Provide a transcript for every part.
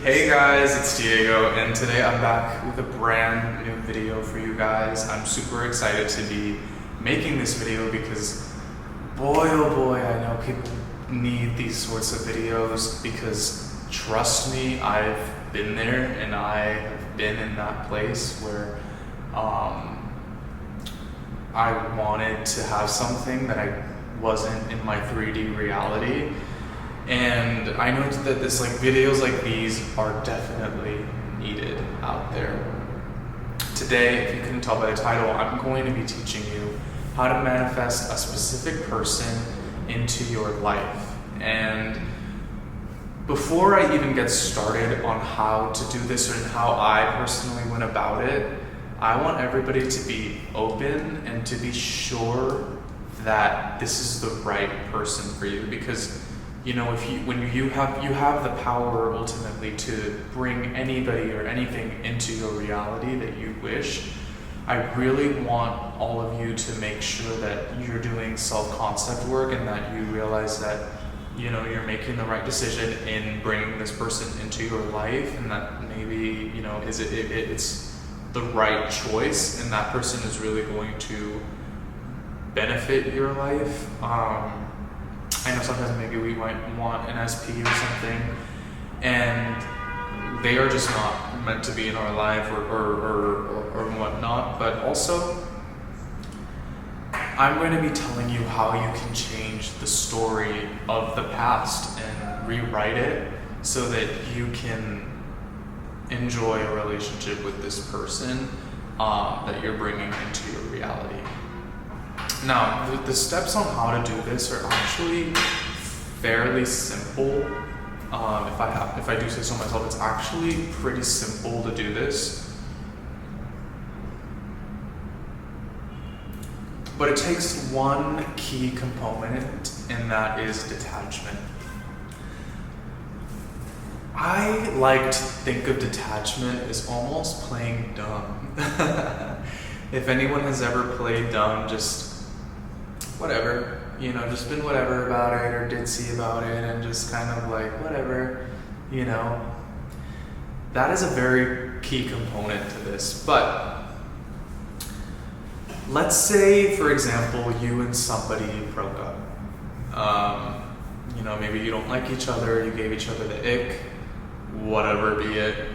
Hey guys, it's Diego, and today I'm back with a brand new video for you guys. I'm super excited to be making this video because boy oh boy, I know people need these sorts of videos because trust me, I've been there and I have been in that place where I wanted to have something that I wasn't in my 3D reality. And I know that videos like these are definitely needed out there. Today, if you couldn't tell by the title, I'm going to be teaching you how to manifest a specific person into your life. And before I even get started on how to do this and how I personally went about it, I want everybody to be open and to be sure that this is the right person for you, because you know, when you have the power ultimately to bring anybody or anything into your reality that you wish. I really want all of you to make sure that you're doing self-concept work and that you realize that you're making the right decision in bringing this person into your life, and that maybe it's the right choice and that person is really going to benefit your life. I know sometimes maybe we might want an SP or something and they are just not meant to be in our life or whatnot, but also I'm going to be telling you how you can change the story of the past and rewrite it so that you can enjoy a relationship with this person that you're bringing into your reality. Now, the steps on how to do this are actually fairly simple. If I do say so myself, it's actually pretty simple to do this. But it takes one key component, and that is detachment. I like to think of detachment as almost playing dumb. If anyone has ever played dumb, just whatever, just been whatever about it or ditzy about it and just kind of like whatever, that is a very key component to this. But let's say, for example, you and somebody broke up. Maybe you don't like each other, you gave each other the ick, whatever be it.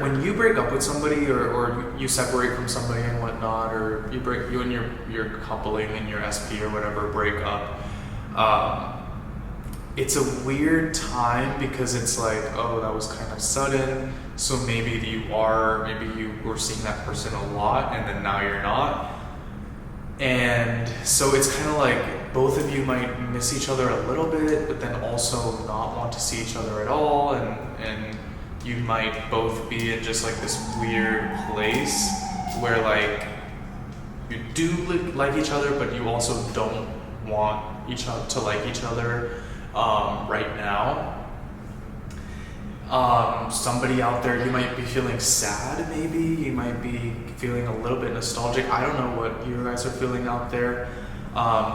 When you break up with somebody or you separate from somebody and whatnot, or you and your coupling and your SP or whatever break up, it's a weird time because it's like, oh, that was kind of sudden, so maybe you were seeing that person a lot and then now you're not. And so it's kind of like both of you might miss each other a little bit, but then also not want to see each other at all, and you might both be in just like this weird place where like you do like each other, but you also don't want each other to like each other right now. Somebody out there, you might be feeling sad, maybe you might be feeling a little bit nostalgic. I don't know what you guys are feeling out there.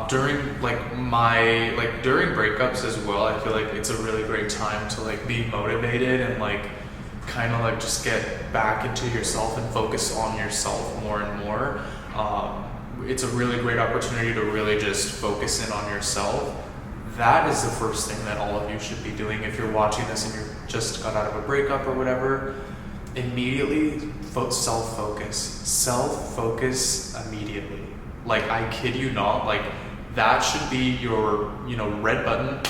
During breakups as well, I feel like it's a really great time to like be motivated and like kind of like just get back into yourself and focus on yourself more and more. It's a really great opportunity to really just focus in on yourself. That is the first thing that all of you should be doing. If you're watching this and you just got out of a breakup or whatever, immediately self-focus. Self-focus immediately. Like, I kid you not, like that should be your, red button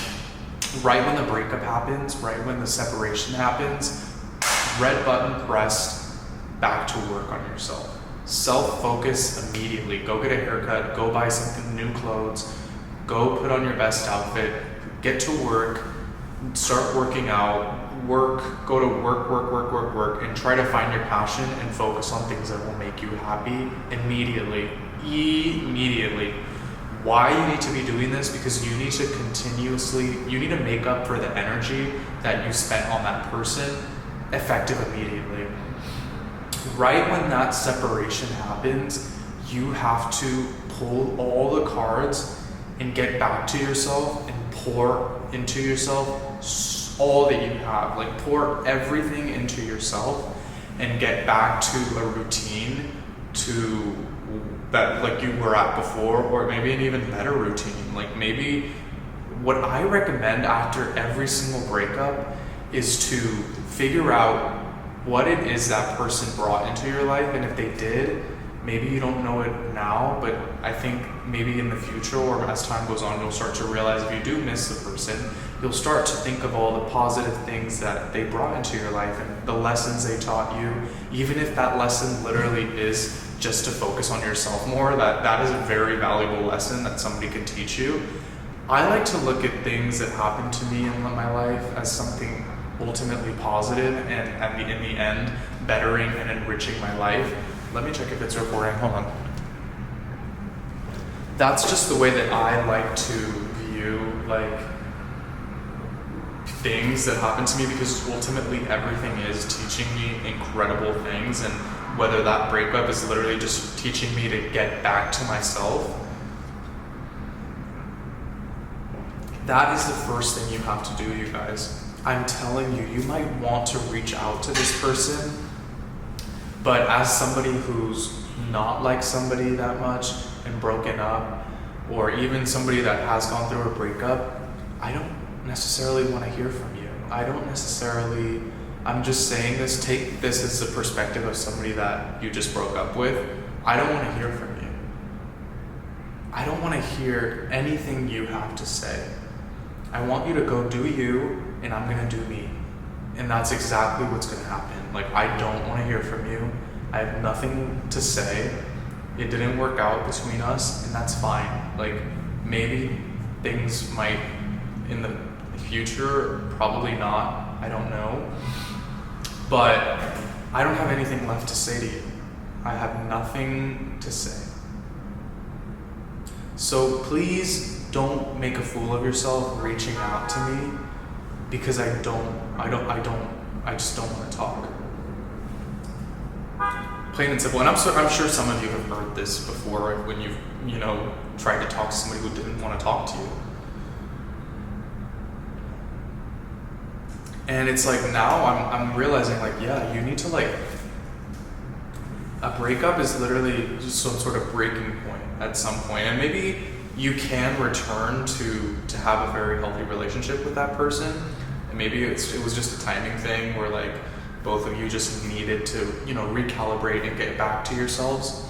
right when the breakup happens, right when the separation happens. Red button pressed, back to work on yourself. Self-focus immediately. Go get a haircut, go buy some new clothes, go put on your best outfit, get to work, start working out, go to work, and try to find your passion and focus on things that will make you happy immediately. Why you need to be doing this? Because you need to make up for the energy that you spent on that person effective immediately. Right when that separation happens, you have to pull all the cards and get back to yourself and pour into yourself all that you have. Like, pour everything into yourself and get back to a routine to that like you were at before, or maybe an even better routine. Like, maybe what I recommend after every single breakup is to figure out what it is that person brought into your life, and if they did, maybe you don't know it now, but I think maybe in the future, or as time goes on, you'll start to realize if you do miss the person, you'll start to think of all the positive things that they brought into your life and the lessons they taught you. Even if that lesson literally is just to focus on yourself more, that is a very valuable lesson that somebody can teach you. I like to look at things that happened to me in my life as something ultimately positive and in the end bettering and enriching my life. Let me check if it's recording. Hold on. That's just the way that I like to view like things that happen to me, because ultimately everything is teaching me incredible things, and whether that breakup is literally just teaching me to get back to myself, that is the first thing you have to do, you guys. I'm telling you, you might want to reach out to this person, but as somebody who's not like somebody that much and broken up, or even somebody that has gone through a breakup, I don't necessarily want to hear from you. I'm just saying this, take this as the perspective of somebody that you just broke up with. I don't want to hear from you. I don't want to hear anything you have to say. I want you to go do you, and I'm going to do me. And that's exactly what's going to happen. Like, I don't want to hear from you. I have nothing to say. It didn't work out between us, and that's fine. Like, maybe things might in the future, probably not. I don't know. But I don't have anything left to say to you. I have nothing to say. So please don't make a fool of yourself reaching out to me, because I just don't want to talk. Plain and simple. And I'm sure some of you have heard this before when you've, tried to talk to somebody who didn't want to talk to you. And it's like, now I'm realizing, like, yeah, you need to, like, a breakup is literally just some sort of breaking point at some point. And maybe you can return to have a very healthy relationship with that person. And maybe it was just a timing thing where, like, both of you just needed to, recalibrate and get back to yourselves.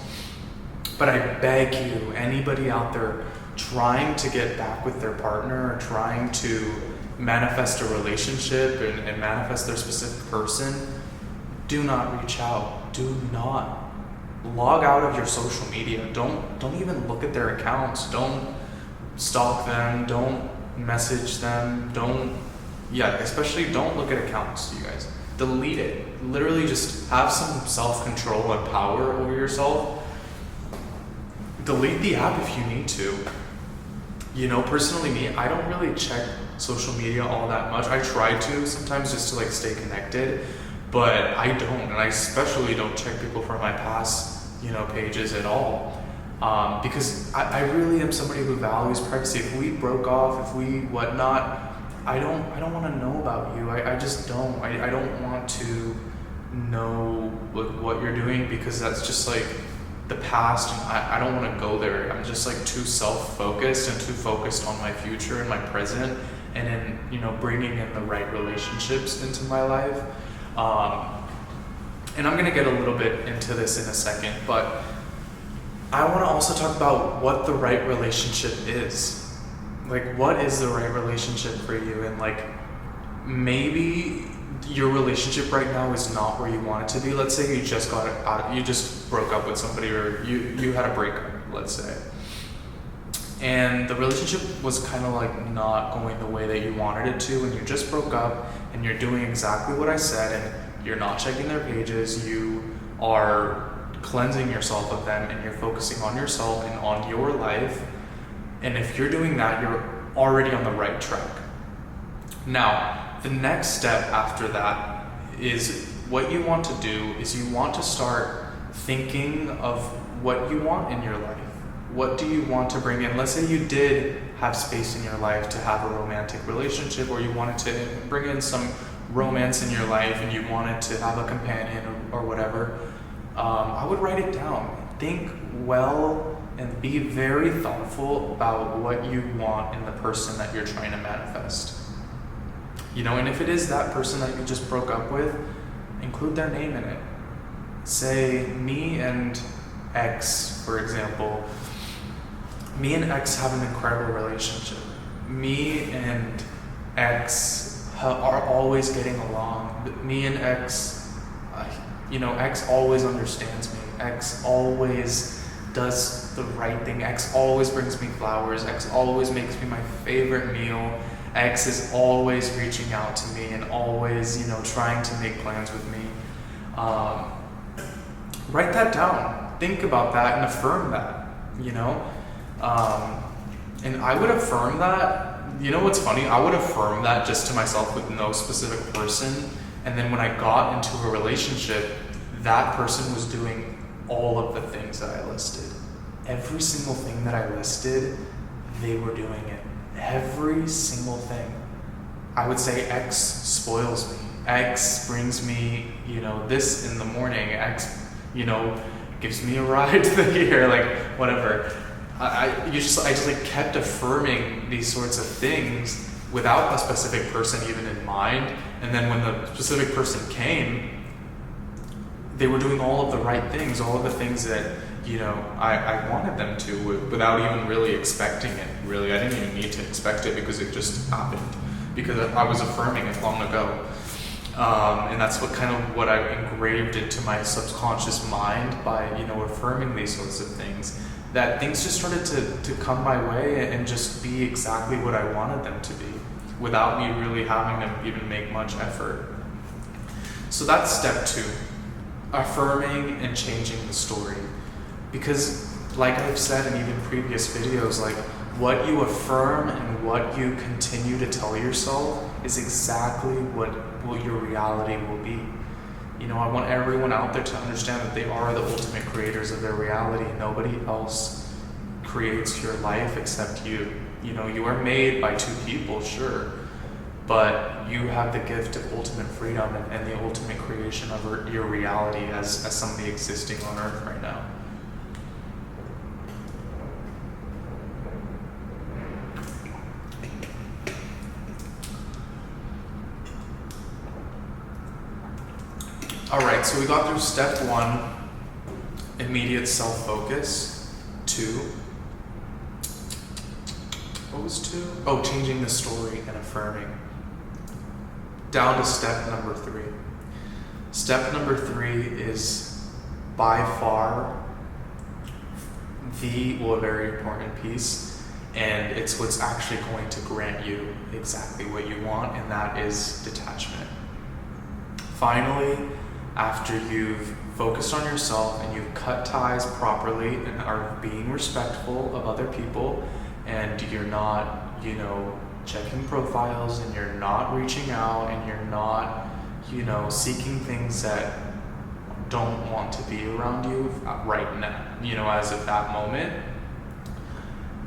But I beg you, anybody out there trying to get back with their partner, or trying to manifest a relationship and manifest their specific person, do not reach out. Do not log out of your social media. Don't even look at their accounts. Don't stalk them. Don't message them. Especially don't look at accounts, you guys. Delete it. Literally just have some self-control and power over yourself. Delete the app if you need to. Personally me, I don't really check social media all that much. I try to sometimes just to, like, stay connected, but I don't, and I especially don't check people from my past, pages at all, because I really am somebody who values privacy. If we broke off, if we whatnot, I don't want to know about you. I just don't. I don't want to know what you're doing, because that's just like the past, and I don't want to go there. I'm just, like, too self-focused and too focused on my future and my present, and in bringing in the right relationships into my life. And I'm gonna get a little bit into this in a second, but I want to also talk about what the right relationship is. Like, what is the right relationship for you? And, like, maybe your relationship right now is not where you want it to be. Let's say you just you just broke up with somebody, or you had a breakup, let's say. And the relationship was kind of, like, not going the way that you wanted it to, and you just broke up, and you're doing exactly what I said, and you're not checking their pages, you are cleansing yourself of them, and you're focusing on yourself and on your life. And if you're doing that, you're already on the right track. Now, the next step after that is, what you want to do is you want to start thinking of what you want in your life. What do you want to bring in? Let's say you did have space in your life to have a romantic relationship, or you wanted to bring in some romance in your life and you wanted to have a companion or whatever. I would write it down. Think well and be very thoughtful about what you want in the person that you're trying to manifest. And if it is that person that you just broke up with, include their name in it. Say, me and X, for example. Me and X have an incredible relationship. Me and X are always getting along. Me and X, X always understands me. X always does the right thing. X always brings me flowers. X always makes me my favorite meal. X is always reaching out to me and always, trying to make plans with me. Write that down. Think about that and affirm that, and I would affirm that. What's funny? I would affirm that just to myself with no specific person. And then when I got into a relationship, that person was doing all of the things that I listed. Every single thing that I listed, they were doing it. Every single thing. I would say X spoils me. X brings me, this in the morning. X, gives me a ride to here, whatever. I just kept affirming these sorts of things without a specific person even in mind. And then when the specific person came, they were doing all of the right things, all of the things that, I wanted them to without even really expecting it. Really, I didn't even need to expect it because it just happened. Because I was affirming it long ago. And that's what I engraved into my subconscious mind by, affirming these sorts of things. That things just started to come my way and just be exactly what I wanted them to be without me really having to even make much effort. So that's step 2, affirming and changing the story. Because like I've said in even previous videos, what you affirm and what you continue to tell yourself is exactly what your reality will be. I want everyone out there to understand that they are the ultimate creators of their reality. Nobody else creates your life except you. You are made by 2 people, sure, but you have the gift of ultimate freedom and the ultimate creation of your reality as somebody existing on Earth right now. Alright, so we got through step 1, immediate self-focus. 2, what was 2? Oh, changing the story and affirming. Down to step number 3. Step number 3 is by far a very important piece, and it's what's actually going to grant you exactly what you want, and that is detachment. Finally, after you've focused on yourself and you've cut ties properly and are being respectful of other people, and you're not, checking profiles, and you're not reaching out, and you're not, seeking things that don't want to be around you right now, as of that moment,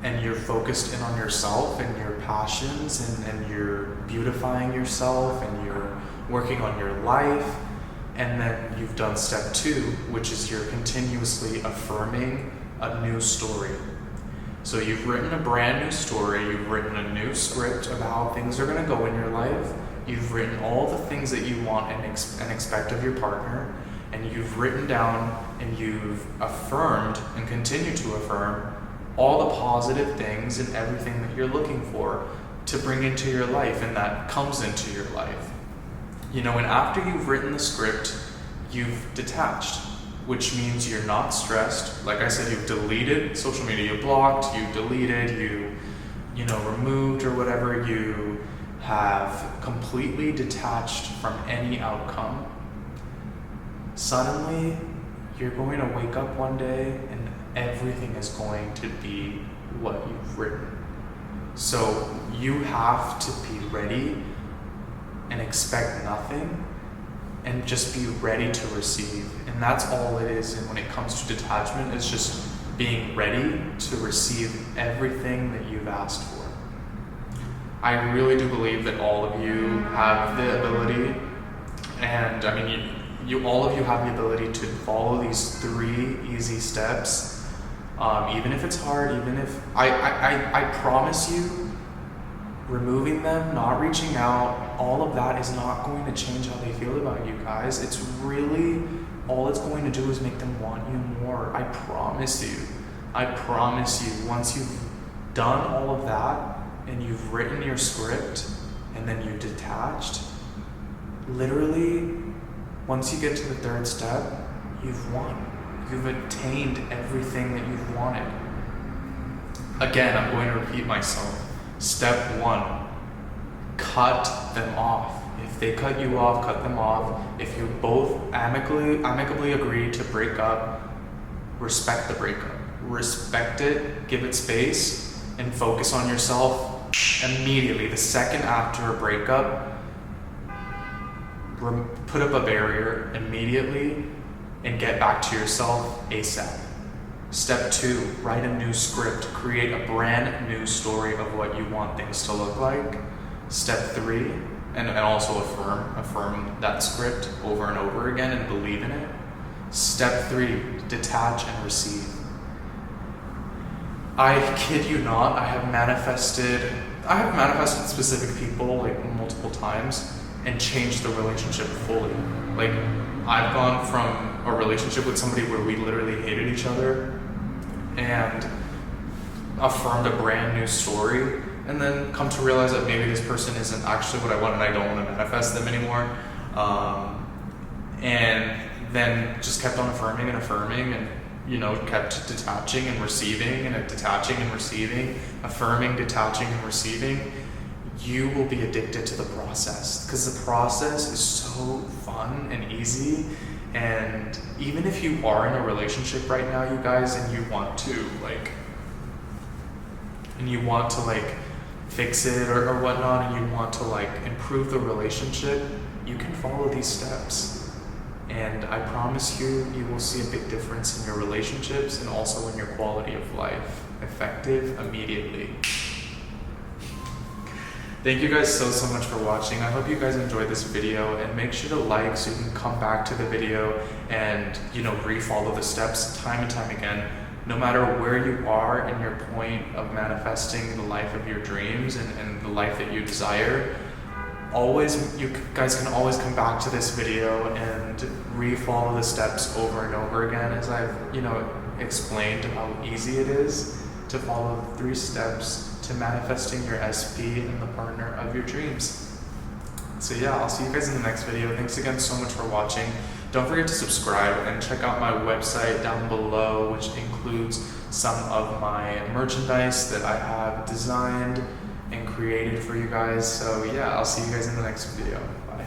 and you're focused in on yourself and your passions, and you're beautifying yourself, and you're working on your life. And then you've done step 2, which is you're continuously affirming a new story. So you've written a brand new story, you've written a new script of how things are going to go in your life, you've written all the things that you want and expect of your partner, and you've written down and you've affirmed and continue to affirm all the positive things and everything that you're looking for to bring into your life and that comes into your life. And after you've written the script, you've detached, which means you're not stressed. Like I said, you've deleted social media, you blocked, you deleted, you removed or whatever. You have completely detached from any outcome. Suddenly, you're going to wake up one day and everything is going to be what you've written. So you have to be ready and expect nothing and just be ready to receive. And that's all it is. And when it comes to detachment, it's just being ready to receive everything that you've asked for. I really do believe that all of you have the ability, and I mean, you all of you have the ability to follow these 3 easy steps, even if it's hard, even if, I promise you, removing them, not reaching out, all of that is not going to change how they feel about you guys. It's really, all it's going to do is make them want you more. I promise you. I promise you, once you've done all of that, and you've written your script, and then you've detached, literally, once you get to the 3rd step, you've won. You've attained everything that you've wanted. Again, I'm going to repeat myself. Step 1, cut them off. If they cut you off, cut them off. If you both amicably agree to break up, respect the breakup. Respect it, give it space, and focus on yourself immediately. The second after a breakup, put up a barrier immediately and get back to yourself ASAP. Step 2, write a new script. Create a brand new story of what you want things to look like. Step 3, and also affirm that script over and over again and believe in it. Step 3, detach and receive. I kid you not, I have manifested specific people like multiple times and changed the relationship fully. Like, I've gone from a relationship with somebody where we literally hated each other and affirmed a brand new story, and then come to realize that maybe this person isn't actually what I want and I don't want to manifest them anymore. And then just kept on affirming and kept detaching and receiving and detaching and receiving, affirming, detaching and receiving. You will be addicted to the process because the process is so fun and easy. And even if you are in a relationship right now, you guys, and you want to fix it or whatnot, and you want to improve the relationship, you can follow these steps. And I promise you, you will see a big difference in your relationships and also in your quality of life. Effective immediately. Thank you guys so much for watching. I hope you guys enjoyed this video, and make sure to like so you can come back to the video and re-follow the steps time and time again. No matter where you are in your point of manifesting the life of your dreams and the life that you desire, you guys can always come back to this video and re-follow the steps over and over again, as I've explained how easy it is to follow the 3 steps to manifesting your SP and the partner of your dreams. So yeah, I'll see you guys in the next video. Thanks again so much for watching. Don't forget to subscribe and check out my website down below, which includes some of my merchandise that I have designed and created for you guys. So yeah, I'll see you guys in the next video. Bye.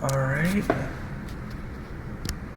All right.